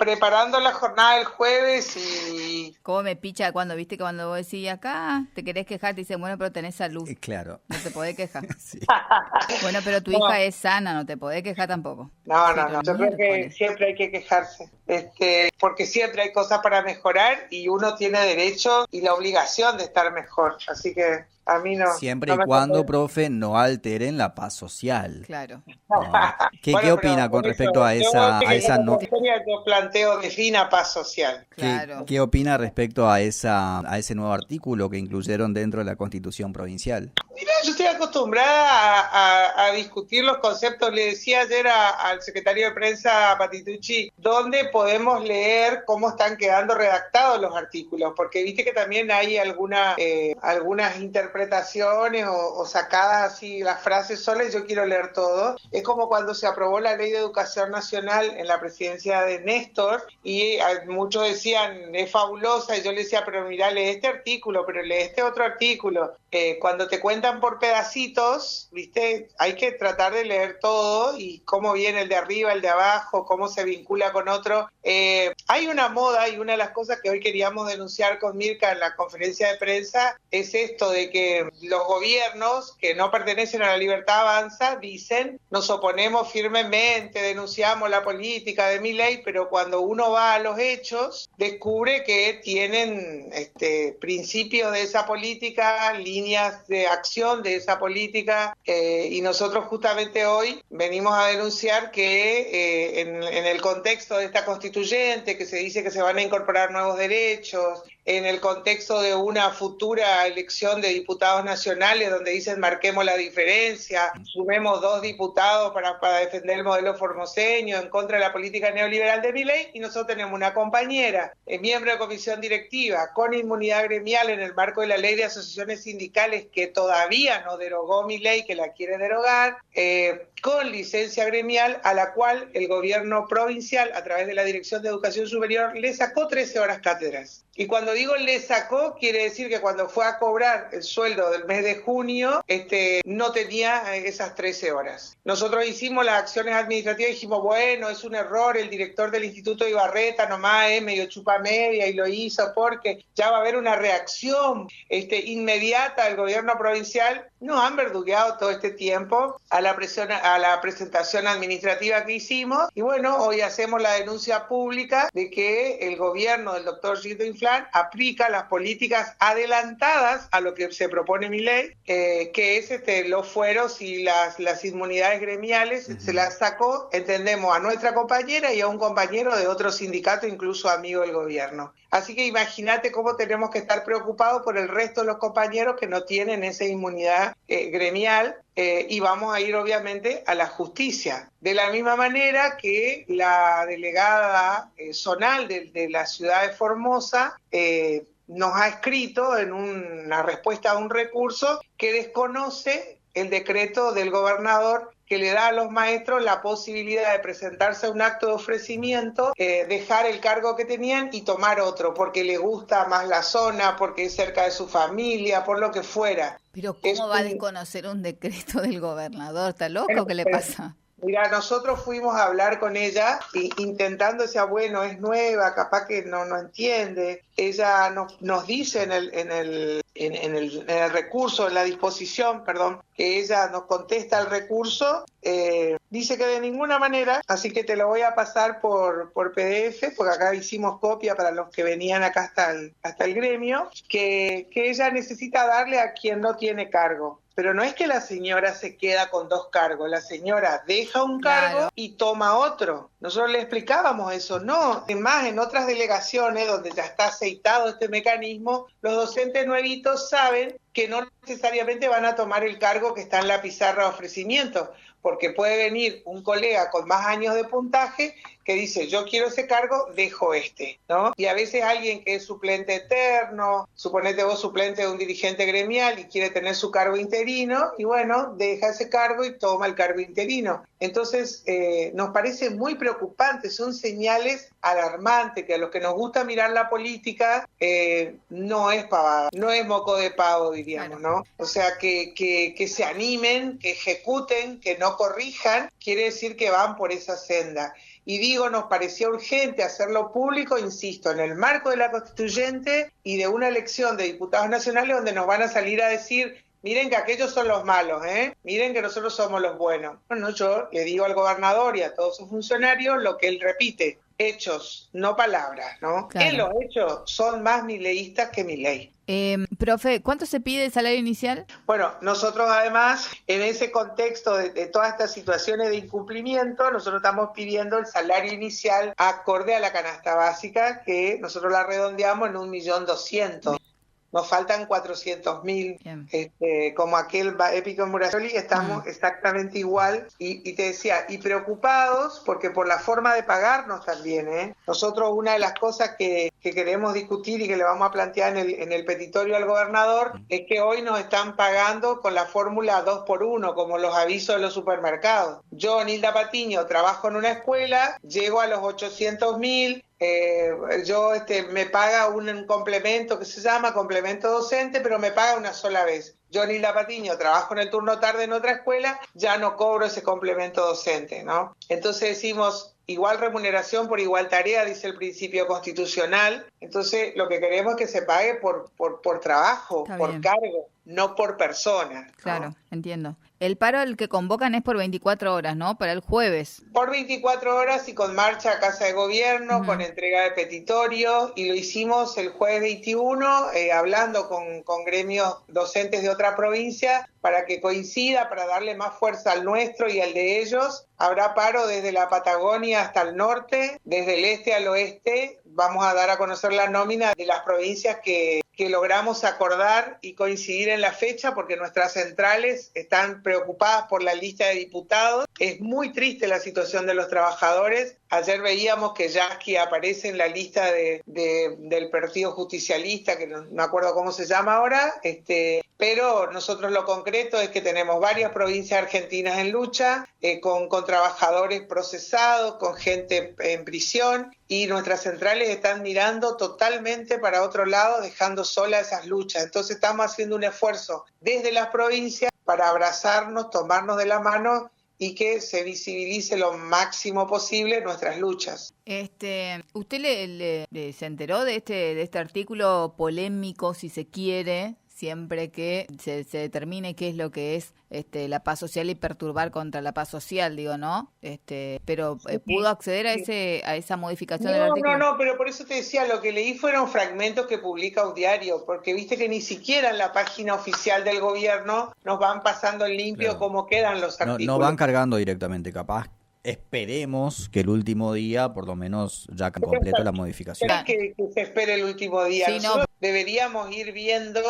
preparando la jornada del jueves y... ¿Cómo me picha cuando viste que cuando vos decís acá te querés quejar, te dicen, bueno, pero tenés salud? Claro. No te podés quejar. Sí. Bueno, pero tu hija es sana, no te podés quejar tampoco. No. Yo creo que siempre hay que quejarse, porque siempre hay cosas para mejorar y uno tiene derecho y la obligación de estar mejor. Así que a mí no. Siempre no y me cuando, conviene. profe, no alteren la paz social. Claro. No. ¿Qué Bueno, opina pero con por respecto eso, a esa no? Yo planteo defina paz social. Claro. ¿Qué opina respecto a ese nuevo artículo que incluyeron dentro de la Constitución provincial? Mira, yo estoy acostumbrada a discutir los conceptos. Le decía ayer al secretario de prensa, Patitucci, dónde podemos leer cómo están quedando redactados los artículos, porque viste que también hay algunas interpretaciones o sacadas así las frases solas. Yo quiero leer todo. Es como cuando se aprobó la Ley de Educación Nacional en la presidencia de Néstor y muchos decían, es fabulosa, y yo le decía, pero mirá, lee este artículo, pero lee este otro artículo. Cuando te cuentan por pedacitos, ¿viste? Hay que tratar de leer todo y cómo viene el de arriba, el de abajo, cómo se vincula con otro. Hay una moda y una de las cosas que hoy queríamos denunciar con Mirka en la conferencia de prensa es esto de que los gobiernos que no pertenecen a la Libertad Avanza dicen, nos oponemos firmemente, denunciamos la política de Milei, pero cuando uno va a los hechos, descubre que tienen principios de esa política, líneas de acción de esa política, y nosotros justamente hoy venimos a denunciar que en el contexto de esta constituyente, que se dice que se van a incorporar nuevos derechos, en el contexto de una futura elección de diputados nacionales donde dicen marquemos la diferencia, sumemos 2 diputados para defender el modelo formoseño en contra de la política neoliberal de Milei, y nosotros tenemos una compañera, miembro de comisión directiva, con inmunidad gremial en el marco de la ley de asociaciones sindicales que todavía no derogó Milei, que la quiere derogar, con licencia gremial, a la cual el gobierno provincial, a través de la Dirección de Educación Superior, le sacó 13 horas cátedras. Y cuando digo le sacó, quiere decir que cuando fue a cobrar el sueldo del mes de junio, no tenía esas 13 horas. Nosotros hicimos las acciones administrativas y dijimos, bueno, es un error, el director del Instituto Ibarreta nomás medio chupa media y lo hizo porque ya va a haber una reacción inmediata del gobierno provincial. Nos han verdugueado todo este tiempo a la presentación administrativa que hicimos, y bueno, hoy hacemos la denuncia pública de que el gobierno del doctor Gildo Inflán aplica las políticas adelantadas a lo que se propone Milei, que es los fueros y las inmunidades gremiales. Se las sacó, entendemos, a nuestra compañera y a un compañero de otro sindicato, incluso amigo del gobierno. Así que imagínate cómo tenemos que estar preocupados por el resto de los compañeros que no tienen esa inmunidad gremial, y vamos a ir obviamente a la justicia. De la misma manera que la delegada zonal de la ciudad de Formosa nos ha escrito en una respuesta a un recurso que desconoce el decreto del gobernador que le da a los maestros la posibilidad de presentarse a un acto de ofrecimiento, dejar el cargo que tenían y tomar otro, porque les gusta más la zona, porque es cerca de su familia, por lo que fuera. Pero ¿cómo va a desconocer un decreto del gobernador? ¿Está loco? ¿Qué le pasa? Mira, nosotros fuimos a hablar con ella intentando, decía, bueno, es nueva, capaz que no entiende. Ella nos dice en el recurso, en la disposición, perdón, que ella nos contesta el recurso, dice que de ninguna manera, así que te lo voy a pasar por PDF, porque acá hicimos copia para los que venían acá hasta el gremio, que ella necesita darle a quien no tiene cargo. Pero no es que la señora se queda con 2 cargos, la señora deja un cargo y toma otro. Nosotros le explicábamos eso, no. Además, en otras delegaciones donde ya está aceitado este mecanismo, los docentes nuevitos saben que no necesariamente van a tomar el cargo que está en la pizarra de ofrecimiento, porque puede venir un colega con más años de puntaje que dice, yo quiero ese cargo, dejo ¿no? Y a veces alguien que es suplente eterno, suponete vos suplente de un dirigente gremial y quiere tener su cargo interino, y bueno, deja ese cargo y toma el cargo interino. Entonces, nos parece muy preocupante, son señales alarmantes, que a los que nos gusta mirar la política, no es pavada, no es moco de pavo, diríamos, ¿no? O sea, que se animen, que ejecuten, que no corrijan, quiere decir que van por esa senda. Y digo, nos parecía urgente hacerlo público, insisto, en el marco de la constituyente y de una elección de diputados nacionales donde nos van a salir a decir, miren que aquellos son los malos, miren que nosotros somos los buenos. Bueno, yo le digo al gobernador y a todos sus funcionarios lo que él repite, hechos, no palabras, ¿no? Claro. Que los hechos son más mileístas que Milei. Profe, ¿cuánto se pide el salario inicial? Bueno, nosotros además, en ese contexto de todas estas situaciones de incumplimiento, nosotros estamos pidiendo el salario inicial acorde a la canasta básica, que nosotros la redondeamos en 1.200.000. Nos faltan 400.000, como aquel épico Murasoli, estamos exactamente igual. Y te decía, y preocupados porque por la forma de pagarnos también, Nosotros una de las cosas que queremos discutir y que le vamos a plantear en el petitorio al gobernador es que hoy nos están pagando con la fórmula 2x1, como los avisos de los supermercados. Yo, Nilda Patiño, trabajo en una escuela, llego a los 800.000, me paga un complemento que se llama complemento docente, pero me paga una sola vez. Yo, Nilda Patiño, trabajo en el turno tarde en otra escuela, ya no cobro ese complemento docente, ¿no? Entonces decimos, igual remuneración por igual tarea, dice el principio constitucional. Entonces lo que queremos es que se pague por trabajo, por cargo, no por persona, ¿no? Claro, entiendo. El paro al que convocan es por 24 horas, ¿no? Para el jueves. Por 24 horas y con marcha a Casa de Gobierno, con entrega de petitorio, y lo hicimos el jueves 21, hablando con gremios docentes de otra provincia, para que coincida, para darle más fuerza al nuestro y al de ellos. Habrá paro desde la Patagonia hasta el norte, desde el este al oeste. Vamos a dar a conocer la nómina de las provincias que logramos acordar y coincidir en la fecha, porque nuestras centrales están preocupadas por la lista de diputados. Es muy triste la situación de los trabajadores. Ayer veíamos que Yasky aparece en la lista del Partido Justicialista, que no me acuerdo cómo se llama ahora, pero nosotros lo concreto es que tenemos varias provincias argentinas en lucha, con trabajadores procesados, con gente en prisión, y nuestras centrales están mirando totalmente para otro lado, dejando solas esas luchas. Entonces estamos haciendo un esfuerzo desde las provincias para abrazarnos, tomarnos de la mano y que se visibilice lo máximo posible nuestras luchas. ¿Usted se enteró de este artículo polémico, si se quiere, siempre que se determine qué es lo que es la paz social y perturbar contra la paz social, digo, ¿no? Pero ¿pudo acceder a esa modificación del artículo? No, pero por eso te decía, lo que leí fueron fragmentos que publica un diario, porque viste que ni siquiera en la página oficial del gobierno nos van pasando en limpio cómo quedan los artículos. No van cargando directamente, capaz. Esperemos que el último día, por lo menos, ya completo la modificación. Que se espere el último día. Sí, nosotros deberíamos ir viendo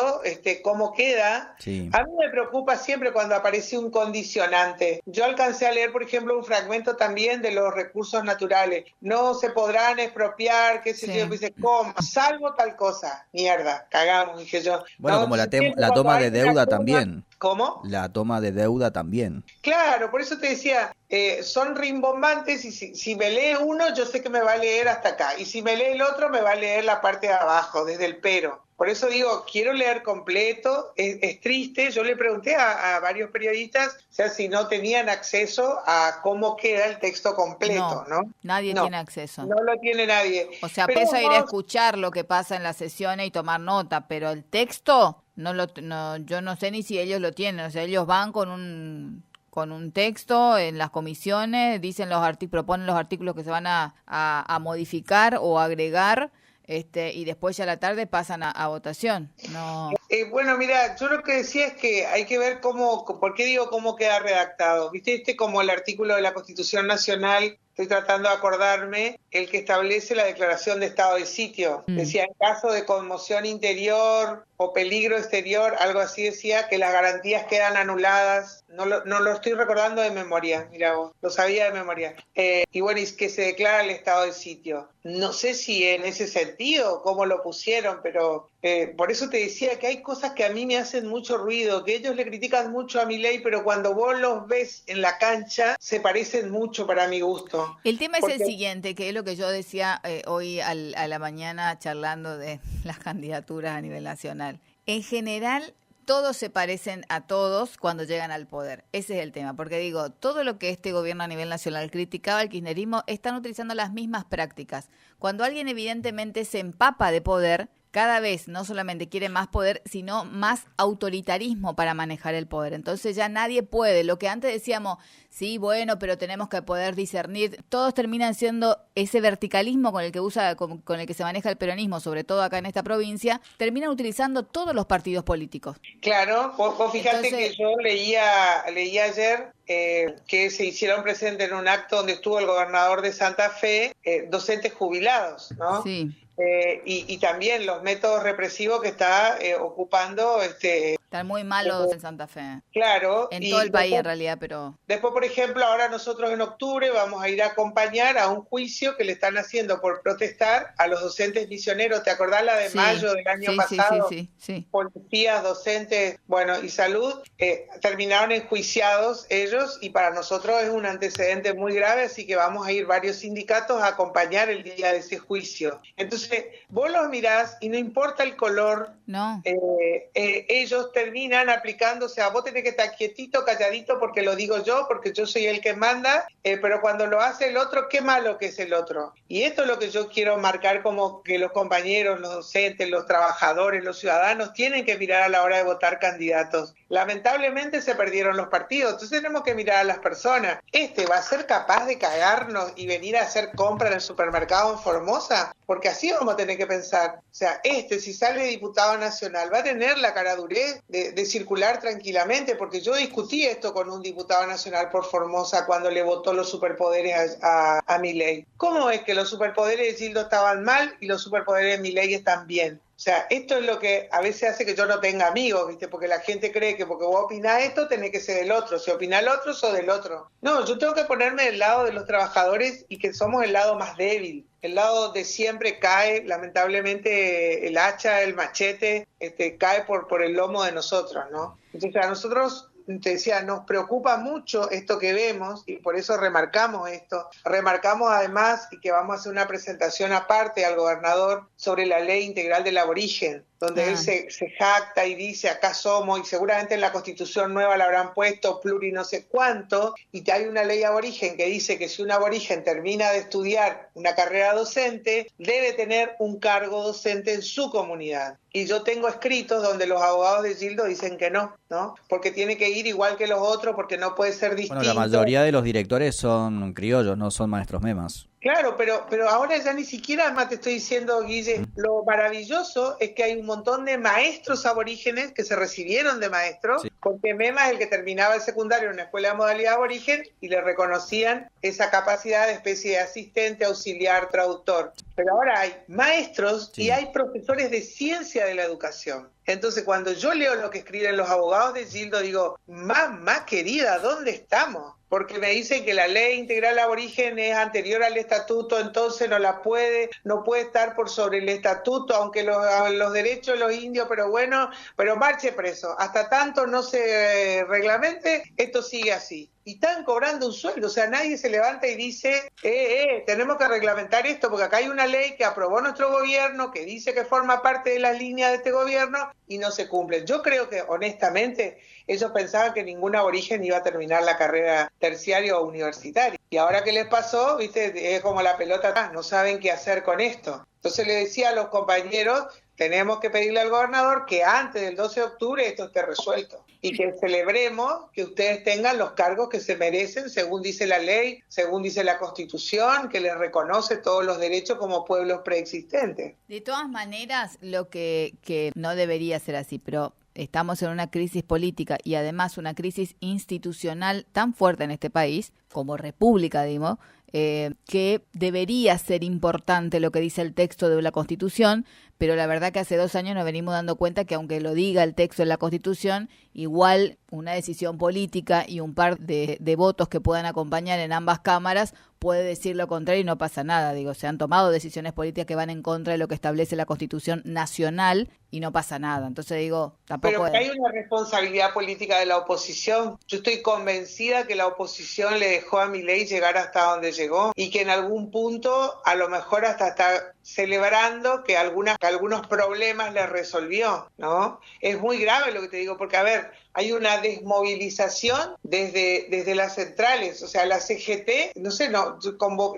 cómo queda. Sí. A mí me preocupa siempre cuando aparece un condicionante. Yo alcancé a leer, por ejemplo, un fragmento también de los recursos naturales. No se podrán expropiar, qué sé yo, dice, ¿cómo? Salvo tal cosa. Mierda, cagamos, dije yo. Bueno, como la toma de deuda también. ¿Cómo? La toma de deuda también. Claro, por eso te decía, son rimbombantes y si me lee uno, yo sé que me va a leer hasta acá. Y si me lee el otro, me va a leer la parte de abajo, desde el pero. Por eso digo, quiero leer completo, es triste. Yo le pregunté a varios periodistas, o sea, si no tenían acceso a cómo queda el texto completo, ¿no? Nadie tiene acceso. No lo tiene nadie. O sea, peso ir a escuchar lo que pasa en las sesiones y tomar nota, pero el texto, yo no sé ni si ellos lo tienen. O sea, ellos van con un texto en las comisiones, dicen proponen los artículos que se van a modificar o agregar, y después ya a la tarde pasan a votación. No. Bueno, mira, yo lo que decía es que hay que ver ¿por qué digo cómo queda redactado? ¿Viste? Como el artículo de la Constitución Nacional, estoy tratando de acordarme, el que establece la declaración de estado de sitio. Decía, en caso de conmoción interior o peligro exterior, algo así decía, que las garantías quedan anuladas. No lo estoy recordando de memoria, mira vos, lo sabía de memoria. Y bueno, es que se declara el estado de sitio. No sé si en ese sentido, cómo lo pusieron, pero por eso te decía que hay cosas que a mí me hacen mucho ruido, que ellos le critican mucho a Milei, pero cuando vos los ves en la cancha, se parecen mucho para mi gusto. El tema es el siguiente, que es lo que yo decía hoy a la mañana charlando de las candidaturas a nivel nacional. En general, todos se parecen a todos cuando llegan al poder. Ese es el tema, porque digo, todo lo que este gobierno a nivel nacional criticaba al kirchnerismo, están utilizando las mismas prácticas. Cuando alguien evidentemente se empapa de poder, cada vez no solamente quiere más poder, sino más autoritarismo para manejar el poder. Entonces ya nadie puede. Lo que antes decíamos, sí, bueno, pero tenemos que poder discernir. Todos terminan siendo ese verticalismo con el que con el que se maneja el peronismo, sobre todo acá en esta provincia, terminan utilizando todos los partidos políticos. Claro, vos fijate. Entonces, que yo leía ayer que se hicieron presentes en un acto donde estuvo el gobernador de Santa Fe, docentes jubilados, ¿no? Sí. Y también los métodos represivos que está ocupando Están muy malos en Santa Fe. Claro. En todo el país en realidad, pero... Después, por ejemplo, ahora nosotros en octubre vamos a ir a acompañar a un juicio que le están haciendo por protestar a los docentes misioneros. ¿Te acordás la de mayo del año pasado? Sí. Policías, docentes, y salud, terminaron enjuiciados ellos, y para nosotros es un antecedente muy grave, así que vamos a ir varios sindicatos a acompañar el día de ese juicio. Entonces, vos los mirás y no importa el color, no. Ellos terminan aplicándose a vos tenés que estar quietito, calladito, porque lo digo yo, porque yo soy el que manda, pero cuando lo hace el otro, qué malo que es el otro. Y esto es lo que yo quiero marcar, como que los compañeros, los docentes, los trabajadores, los ciudadanos tienen que mirar a la hora de votar candidatos. Lamentablemente se perdieron los partidos, entonces tenemos que mirar a las personas. ¿Va a ser capaz de cagarnos y venir a hacer compra en el supermercado en Formosa? Porque así vamos a tener que pensar. O sea, si sale diputado nacional, va a tener la caradurez de circular tranquilamente, porque yo discutí esto con un diputado nacional por Formosa cuando le votó los superpoderes a Milei. ¿Cómo es que los superpoderes de Gildo estaban mal y los superpoderes de Milei están bien? O sea, esto es lo que a veces hace que yo no tenga amigos, ¿viste? Porque la gente cree que porque vos opinás esto, tenés que ser del otro. Si opinás el otro, sos del otro. No, yo tengo que ponerme del lado de los trabajadores y que somos el lado más débil. El lado de siempre cae, lamentablemente, el hacha, el machete, cae por el lomo de nosotros, ¿no? Entonces, a nosotros... Te decía, nos preocupa mucho esto que vemos y por eso remarcamos esto. Remarcamos además y que vamos a hacer una presentación aparte al gobernador sobre la ley integral del aborigen, donde él se jacta y dice acá somos, y seguramente en la Constitución nueva la habrán puesto pluri no sé cuánto, y hay una ley aborigen que dice que si un aborigen termina de estudiar una carrera docente, debe tener un cargo docente en su comunidad. Y yo tengo escritos donde los abogados de Gildo dicen que no, porque tiene que ir igual que los otros, porque no puede ser distinto. Bueno, la mayoría de los directores son criollos, no son maestros memas. Claro, pero ahora ya ni siquiera, más te estoy diciendo, Guille, lo maravilloso es que hay un montón de maestros aborígenes que se recibieron de maestros, porque Mema es el que terminaba el secundario en una escuela de modalidad aborigen y le reconocían esa capacidad de especie de asistente, auxiliar, traductor. Pero ahora hay maestros y hay profesores de ciencia de la educación. Entonces, cuando yo leo lo que escriben los abogados de Gildo, digo, mamá querida, ¿dónde estamos? Porque me dicen que la ley integral aborigen es anterior al estatuto, entonces no puede estar por sobre el estatuto, aunque los derechos de los indios, pero marche preso. Hasta tanto no se reglamente, esto sigue así. Y están cobrando un sueldo, o sea, nadie se levanta y dice, tenemos que reglamentar esto, porque acá hay una ley que aprobó nuestro gobierno, que dice que forma parte de las líneas de este gobierno, y no se cumple. Yo creo que, honestamente, ellos pensaban que ningún aborigen iba a terminar la carrera terciaria o universitaria. Y ahora que les pasó, viste, es como la pelota, no saben qué hacer con esto. Entonces le decía a los compañeros, tenemos que pedirle al gobernador que antes del 12 de octubre esto esté resuelto y que celebremos que ustedes tengan los cargos que se merecen, según dice la ley, según dice la Constitución, que les reconoce todos los derechos como pueblos preexistentes. De todas maneras, lo que no debería ser así, pero estamos en una crisis política y además una crisis institucional tan fuerte en este país, como república, digo, que debería ser importante lo que dice el texto de la Constitución, pero la verdad que hace 2 años nos venimos dando cuenta que aunque lo diga el texto de la Constitución, igual una decisión política y un par de votos que puedan acompañar en ambas cámaras puede decir lo contrario y no pasa nada. Digo, se han tomado decisiones políticas que van en contra de lo que establece la Constitución nacional y no pasa nada. Entonces digo, tampoco... Pero hay una responsabilidad política de la oposición. Yo estoy convencida que la oposición le dejó a Milei llegar hasta donde llegó. llegó y que en algún punto a lo mejor hasta está celebrando que algunos problemas le resolvió, ¿no? Es muy grave lo que te digo, porque a ver, hay una desmovilización desde las centrales, o sea, la CGT, no sé,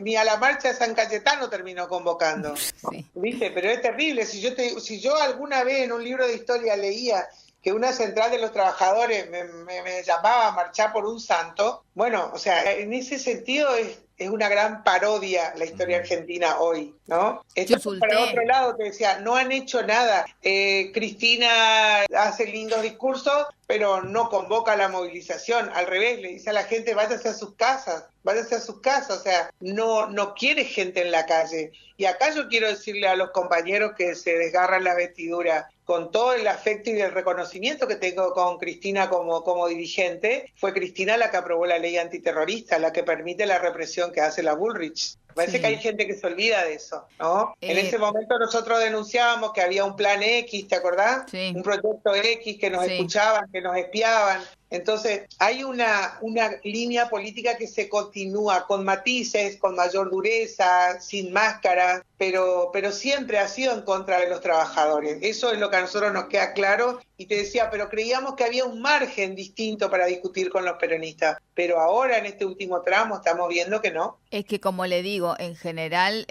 ni a la marcha de San Cayetano terminó convocando, Sí. ¿viste? Pero es terrible, si yo alguna vez en un libro de historia leía que una central de los trabajadores me llamaba a marchar por un santo, bueno, o sea, en ese sentido es una gran parodia la historia argentina hoy, ¿no? Entonces, para otro lado, te decía, no han hecho nada. Cristina hace lindos discursos, pero no convoca a la movilización. Al revés, le dice a la gente, váyase a sus casas, o sea, no quiere gente en la calle. Y acá yo quiero decirle a los compañeros que se desgarran la vestidura, con todo el afecto y el reconocimiento que tengo con Cristina como dirigente, fue Cristina la que aprobó la ley antiterrorista, la que permite la represión que hace la Bullrich. Parece que hay gente que se olvida de eso, ¿no? En ese momento nosotros denunciábamos que había un plan X, ¿te acordás? Sí. Un proyecto X, que nos escuchaban, que nos espiaban. Entonces, hay una línea política que se continúa con matices, con mayor dureza, sin máscara, pero siempre ha sido en contra de los trabajadores. Eso es lo que a nosotros nos queda claro. Y te decía, pero creíamos que había un margen distinto para discutir con los peronistas. Pero ahora, en este último tramo, estamos viendo que no. Es que, como le digo, en general,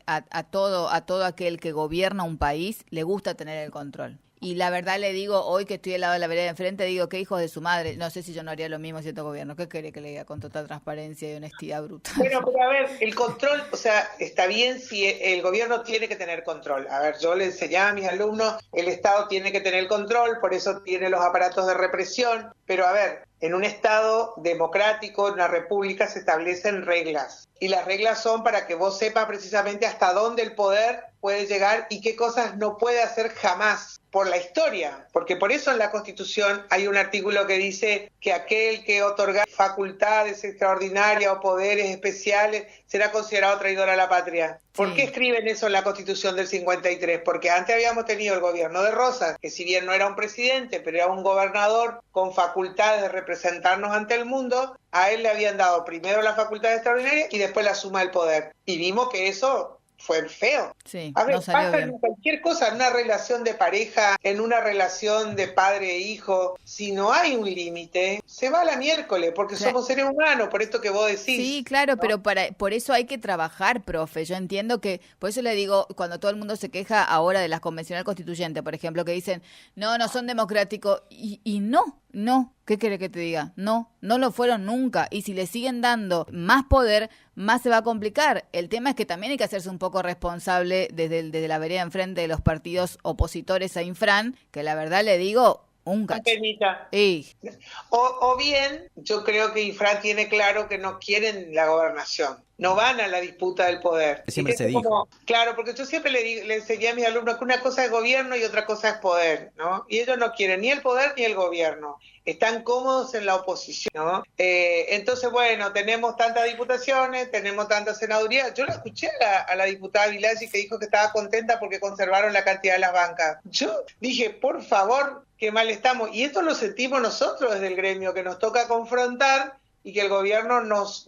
a todo aquel que gobierna un país le gusta tener el control. Y la verdad le digo, hoy que estoy al lado de la vereda de enfrente, digo, qué hijos de su madre. No sé si yo no haría lo mismo si este gobierno. ¿Qué quiere que le diga con total transparencia y honestidad brutal? Bueno, pero a ver, el control, o sea, está bien si el gobierno tiene que tener control. A ver, yo le enseñaba a mis alumnos, el Estado tiene que tener el control, por eso tiene los aparatos de represión. Pero a ver, en un Estado democrático, en una república, se establecen reglas. Y las reglas son para que vos sepas precisamente hasta dónde el poder puede llegar y qué cosas no puede hacer jamás por la historia. Porque por eso en la Constitución hay un artículo que dice que aquel que otorga facultades extraordinarias o poderes especiales será considerado traidor a la patria. ¿Por qué escriben eso en la Constitución del 53? Porque antes habíamos tenido el gobierno de Rosas, que si bien no era un presidente, pero era un gobernador con facultades de representarnos ante el mundo, a él le habían dado primero la facultad extraordinaria y después la suma del poder. Y vimos que eso fue feo. Sí, a ver, no salió pasa bien. en cualquier cosa, en una relación de pareja, en una relación de padre e hijo, si no hay un límite, se va a la miércoles, porque somos seres humanos, por esto que vos decís. Sí, claro, ¿no? pero por eso hay que trabajar, profe. Yo entiendo que, por eso le digo, cuando todo el mundo se queja ahora de las convencional constituyentes, por ejemplo, que dicen, no son democráticos, y no, ¿qué quiere que te diga? No lo fueron nunca, y si le siguen dando más poder, más se va a complicar. El tema es que también hay que hacerse un poco responsable desde la vereda enfrente de los partidos opositores a Infran, que la verdad le digo, un cacho. O bien, yo creo que Infran tiene claro que no quieren la gobernación, no van a la disputa del poder. Siempre se dijo. Claro, porque yo siempre le enseñé a mis alumnos que una cosa es gobierno y otra cosa es poder, ¿no? Y ellos no quieren ni el poder ni el gobierno, están cómodos en la oposición, ¿no? Entonces, bueno, tenemos tantas diputaciones, tenemos tantas senadurías. Yo la escuché a la diputada Vilaggi que dijo que estaba contenta porque conservaron la cantidad de las bancas. Yo dije, por favor, qué mal estamos. Y esto lo sentimos nosotros desde el gremio, que nos toca confrontar y que el gobierno nos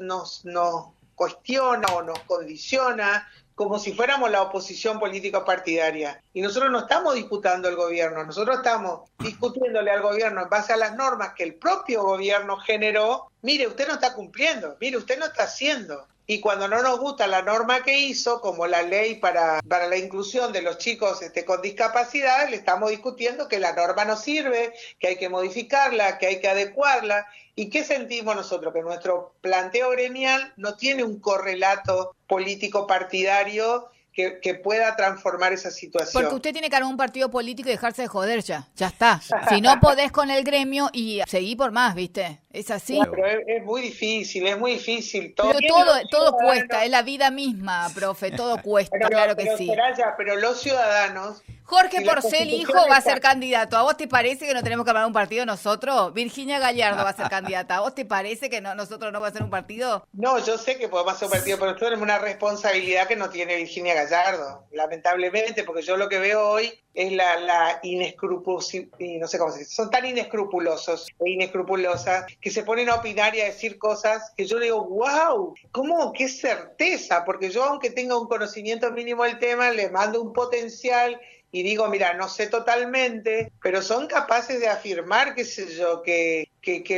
cuestiona o nos condiciona como si fuéramos la oposición política partidaria. Y nosotros no estamos disputando el gobierno, nosotros estamos discutiéndole al gobierno en base a las normas que el propio gobierno generó. Mire, usted no está cumpliendo, mire, usted no está haciendo. Y cuando no nos gusta la norma que hizo, como la ley para la inclusión de los chicos con discapacidad, le estamos discutiendo que la norma no sirve, que hay que modificarla, que hay que adecuarla. ¿Y qué sentimos nosotros? Que nuestro planteo gremial no tiene un correlato político partidario que pueda transformar esa situación. Porque usted tiene que armar un partido político y dejarse de joder ya está. Si no podés con el gremio y seguí por más, ¿viste? Es así. No, pero es muy difícil. Todo cuesta, es la vida misma, profe, todo cuesta, claro que sí. Pero los ciudadanos... Jorge Porcel, hijo, va a ser candidato. ¿A vos te parece que no tenemos que armar un partido nosotros? Virginia Gallardo va a ser candidata. ¿A vos te parece que nosotros no vamos a hacer un partido? No, yo sé que podemos hacer un partido, pero tenemos una responsabilidad que no tiene Virginia Gallardo, lamentablemente, porque yo lo que veo hoy es la inescrupulosidad, no sé cómo se dice, son tan inescrupulosos e inescrupulosas que se ponen a opinar y a decir cosas que yo digo, wow, ¿cómo? ¡Qué certeza! Porque yo, aunque tenga un conocimiento mínimo del tema, les mando un potencial y digo, mira, no sé totalmente, pero son capaces de afirmar, qué sé yo, que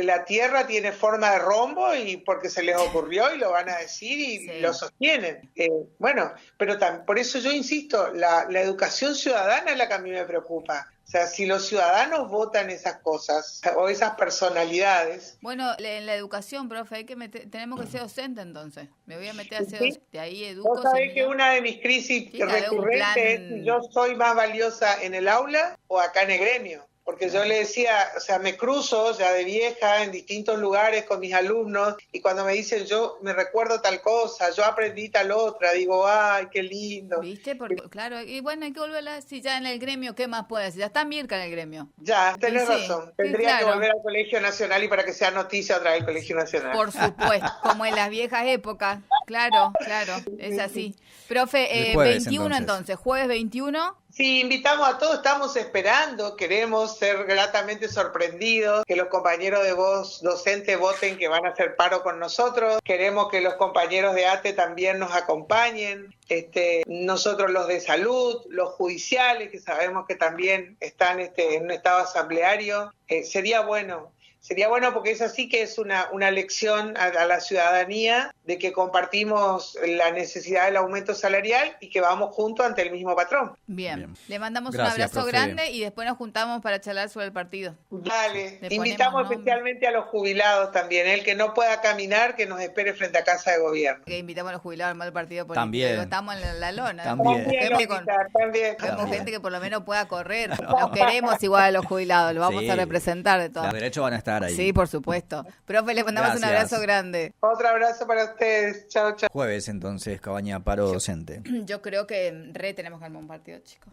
la Tierra tiene forma de rombo y porque se les ocurrió y lo van a decir y Sí. lo sostienen. Bueno, pero por eso yo insisto, la educación ciudadana es la que a mí me preocupa. O sea, si los ciudadanos votan esas cosas o esas personalidades. Bueno, en la educación, profe, hay que tenemos que ser docente entonces. Me voy a meter a ser ¿Sí? docente. De ahí educo. Vos sabés que una de mis crisis Tiene que haber un recurrentes es plan. si yo soy más valiosa en el aula o acá en el gremio. Porque yo le decía, o sea, me cruzo ya de vieja en distintos lugares con mis alumnos y cuando me dicen yo me recuerdo tal cosa, yo aprendí tal otra, digo, ay, qué lindo. ¿Viste? Porque, claro, y bueno, hay que volver si ya en el gremio, ¿qué más puede decir? Ya está Mirka en el gremio. Ya, tenés Sí, razón. sí, Tendría claro. que volver al Colegio Nacional y para que sea noticia otra vez el Colegio Nacional. Por supuesto, como en las viejas épocas. Claro, es así. Profe, El jueves, 21 entonces, jueves 21. Sí, invitamos a todos, estamos esperando, queremos ser gratamente sorprendidos, que los compañeros de voz docente voten que van a hacer paro con nosotros, queremos que los compañeros de ATE también nos acompañen, nosotros los de salud, los judiciales, que sabemos que también están en un estado asambleario, sería bueno porque es así que es una lección a la ciudadanía de que compartimos la necesidad del aumento salarial y que vamos juntos ante el mismo patrón. Bien. Le mandamos Gracias, un abrazo profe. grande y después nos juntamos para charlar sobre el partido. Dale, Le invitamos ponemos nombre. especialmente a los jubilados también, el que no pueda caminar, que nos espere frente a Casa de Gobierno. Que invitamos a los jubilados a armar el partido político. También. Digo, estamos en la lona. También. También. Vemos gente que por lo menos pueda correr. Los queremos igual a los jubilados, lo vamos Sí. a representar de todas Los derechos van a estar ahí. Sí, por supuesto. Profe, le mandamos un Gracias. abrazo grande. Otro abrazo para ustedes. Chao, chao. Jueves entonces, Cabaña, paro docente. Yo creo que tenemos que armar un partido, chicos.